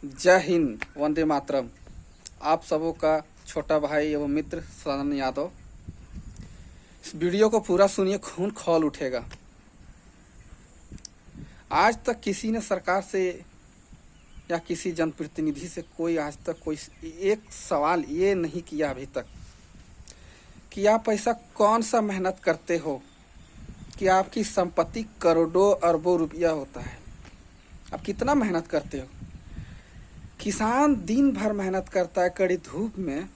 जय हिंद, वंदे मातरम। आप सबों का छोटा भाई एवं मित्र सदानंद यादव। इस वीडियो को पूरा सुनिए, खून खौल उठेगा। आज तक किसी ने सरकार से या किसी जनप्रतिनिधि से कोई आज तक कोई एक सवाल ये नहीं किया अभी तक कि आप ऐसा कौन सा मेहनत करते हो कि आपकी संपत्ति करोड़ों अरबों रुपया होता है। आप कितना मेहनत करते हो। किसान दिन भर मेहनत करता है कड़ी धूप में,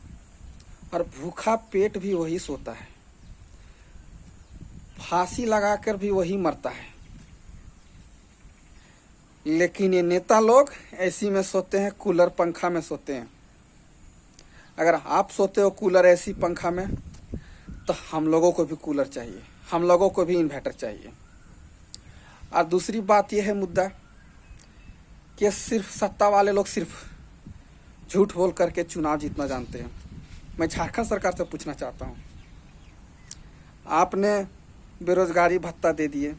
और भूखा पेट भी वही सोता है, फांसी लगाकर भी वही मरता है। लेकिन ये नेता लोग एसी में सोते हैं, कूलर पंखा में सोते हैं। अगर आप सोते हो कूलर एसी पंखा में, तो हम लोगों को भी कूलर चाहिए, हम लोगों को भी इन्वर्टर चाहिए। और दूसरी बात यह है मुद्दा कि सिर्फ सत्ता वाले लोग सिर्फ झूठ बोल करके चुनाव जीतना जानते हैं। मैं झारखंड सरकार से पूछना चाहता हूँ, आपने बेरोजगारी भत्ता दे दिए,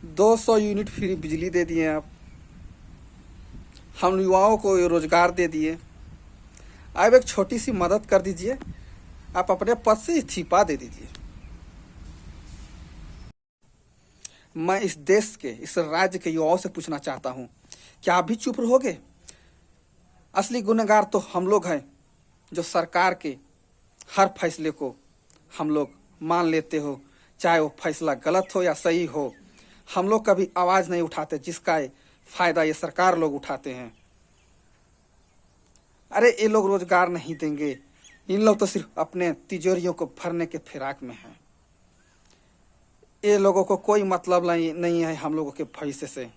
200 यूनिट फ्री बिजली दे दिए, आप हम युवाओं को रोजगार दे दिए। अब एक छोटी सी मदद कर दीजिए, आप अपने पद से इस्तीफा दे दीजिए। मैं इस देश के, इस राज्य के युवाओं से पूछना चाहता हूँ, क्या आप भी चुप रहोगे? असली गुनहगार तो हम लोग हैं, जो सरकार के हर फैसले को हम लोग मान लेते हो, चाहे वो फैसला गलत हो या सही हो। हम लोग कभी आवाज़ नहीं उठाते, जिसका फायदा ये सरकार लोग उठाते हैं। अरे ये लोग रोजगार नहीं देंगे, इन लोग तो सिर्फ अपने तिजोरियों को भरने के फिराक में हैं। ये लोगों को कोई मतलब नहीं है हम लोगों के भविष्य से।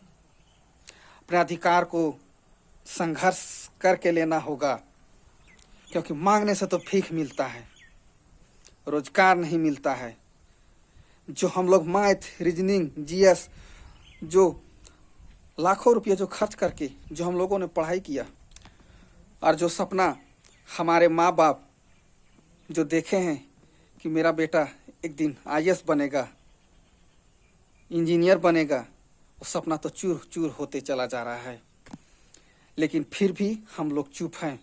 अपने अधिकार को संघर्ष करके लेना होगा, क्योंकि मांगने से तो भीख मिलता है, रोजगार नहीं मिलता है। जो हम लोग मैथ, रीजनिंग, जीएस, जो लाखों रुपये जो खर्च करके जो हम लोगों ने पढ़ाई किया, और जो सपना हमारे माँ बाप जो देखे हैं कि मेरा बेटा एक दिन आईएएस बनेगा, इंजीनियर बनेगा, वो सपना तो चूर चूर होते चला जा रहा है। लेकिन फिर भी हम लोग चुप हैं।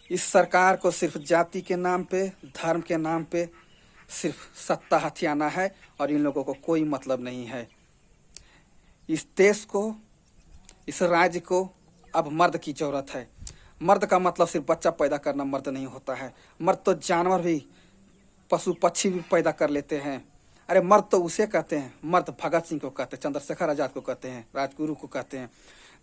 इस सरकार को सिर्फ जाति के नाम पे, धर्म के नाम पे सिर्फ सत्ता हथियाना है, और इन लोगों को कोई मतलब नहीं है। इस देश को, इस राज्य को अब मर्द की जरूरत है। मर्द का मतलब सिर्फ बच्चा पैदा करना मर्द नहीं होता है। मर्द तो जानवर भी, पशु पक्षी भी पैदा कर लेते हैं। अरे मर्द तो उसे कहते हैं, मर्द भगत सिंह को कहते हैं, चंद्रशेखर आजाद को कहते हैं, राजगुरु को कहते हैं,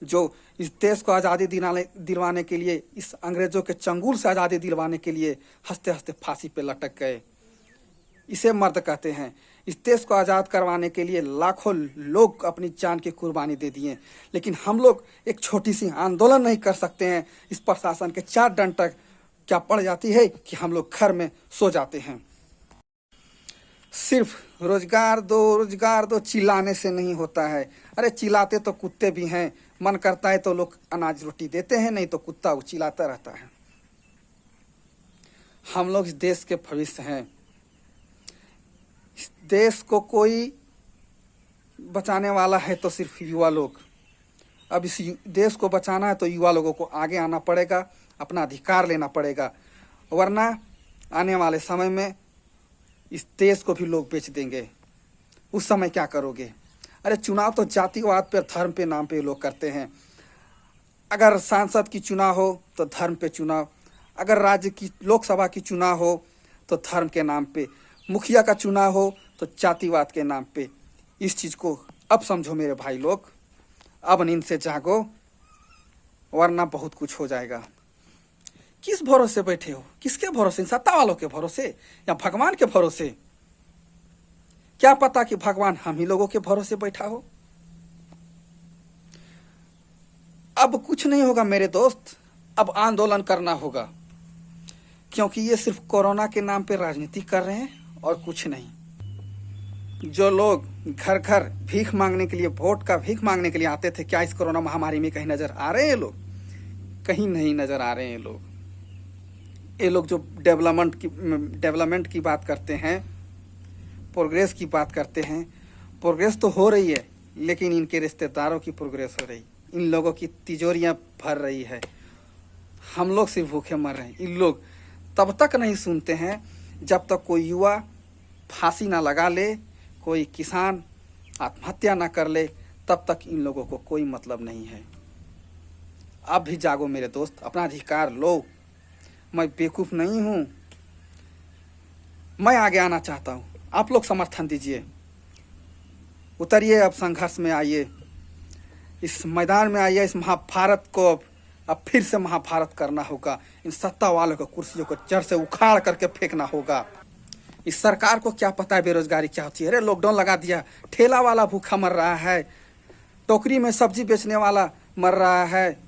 जो इस देश को आज़ादी दिलवाने के लिए, इस अंग्रेजों के चंगुल से आज़ादी दिलवाने के लिए हंसते हंसते फांसी पे लटक गए। इसे मर्द कहते हैं। इस देश को आज़ाद करवाने के लिए लाखों लोग अपनी जान की कुर्बानी दे दिए, लेकिन हम लोग एक छोटी सी आंदोलन नहीं कर सकते हैं। इस प्रशासन के 4 दंड तक क्या पड़ जाती है कि हम लोग घर में सो जाते हैं। सिर्फ रोजगार दो चिल्लाने से नहीं होता है। अरे चिल्लाते तो कुत्ते भी हैं, मन करता है तो लोग अनाज रोटी देते हैं, नहीं तो कुत्ता चिल्लाता रहता है। हम लोग इस देश के भविष्य हैं। इस देश को कोई बचाने वाला है तो सिर्फ युवा लोग। अब इस देश को बचाना है तो युवा लोगों को आगे आना पड़ेगा, अपना अधिकार लेना पड़ेगा, वरना आने वाले समय में इस देश को भी लोग बेच देंगे। उस समय क्या करोगे? अरे चुनाव तो जातिवाद पे, धर्म पे नाम पे लोग करते हैं। अगर सांसद की चुनाव हो तो धर्म पे चुनाव, अगर राज्य की लोकसभा की चुनाव हो तो धर्म के नाम पे, मुखिया का चुनाव हो तो जातिवाद के नाम पे। इस चीज़ को अब समझो मेरे भाई लोग, अब नींद से जागो, वरना बहुत कुछ हो जाएगा। किस भरोसे बैठे हो? किसके भरोसे? सत्ता वालों के भरोसे या भगवान के भरोसे? क्या पता कि भगवान हम ही लोगों के भरोसे बैठा हो। अब कुछ नहीं होगा मेरे दोस्त, अब आंदोलन करना होगा, क्योंकि ये सिर्फ कोरोना के नाम पे राजनीति कर रहे हैं और कुछ नहीं। जो लोग घर घर भीख मांगने के लिए, वोट का भीख मांगने के लिए आते थे, क्या इस कोरोना महामारी में कहीं नजर आ रहे हैं लोग? कहीं नहीं नजर आ रहे हैं लोग। ये लोग जो डेवलपमेंट की बात करते हैं, प्रोग्रेस की बात करते हैं, प्रोग्रेस तो हो रही है, लेकिन इनके रिश्तेदारों की प्रोग्रेस हो रही। इन लोगों की तिजोरियां भर रही है। हम लोग सिर्फ भूखे मर रहे हैं। इन लोग तब तक नहीं सुनते हैं जब तक कोई युवा फांसी ना लगा ले, कोई किसान आत्महत्या ना कर ले, तब तक इन लोगों को कोई मतलब नहीं है। अब भी जागो मेरे दोस्त, अपना अधिकार लो। मैं बेवकूफ नहीं हूं, मैं आगे आना चाहता हूं। आप लोग समर्थन दीजिए, उतरिए, अब संघर्ष में आइए, इस मैदान में आइए। इस महाभारत को अब फिर से महाभारत करना होगा। इन सत्ता वालों को कुर्सियों को जड़ से उखाड़ करके फेंकना होगा। इस सरकार को क्या पता है बेरोजगारी क्या होती है। अरे लॉकडाउन लगा दिया, ठेला वाला भूखा मर रहा है, टोकरी में सब्जी बेचने वाला मर रहा है,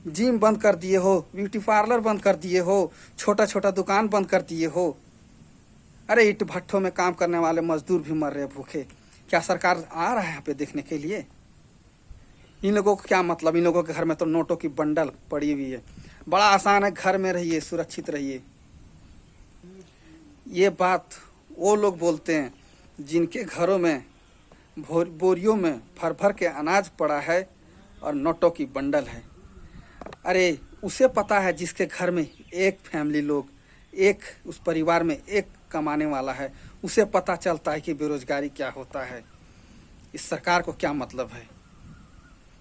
जिम बंद कर दिए हो, ब्यूटी पार्लर बंद कर दिए हो, छोटा छोटा दुकान बंद कर दिए हो। अरे ईंट भट्ठों में काम करने वाले मजदूर भी मर रहे हैं भूखे। क्या सरकार आ रहा है यहाँ पे देखने के लिए? इन लोगों को क्या मतलब? इन लोगों के घर में तो नोटों की बंडल पड़ी हुई है। बड़ा आसान है, घर में रहिए, सुरक्षित रहिए। ये बात वो लोग बोलते हैं जिनके घरों में बोरियों में भर भर के अनाज पड़ा है और नोटों की बंडल है। अरे उसे पता है जिसके घर में एक फैमिली लोग, एक उस परिवार में एक कमाने वाला है, उसे पता चलता है कि बेरोजगारी क्या होता है। इस सरकार को क्या मतलब है?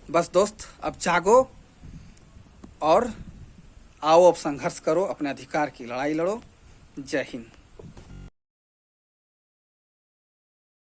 बस दोस्त, अब जागो और आओ, अब संघर्ष करो, अपने अधिकार की लड़ाई लड़ो। जय हिंद।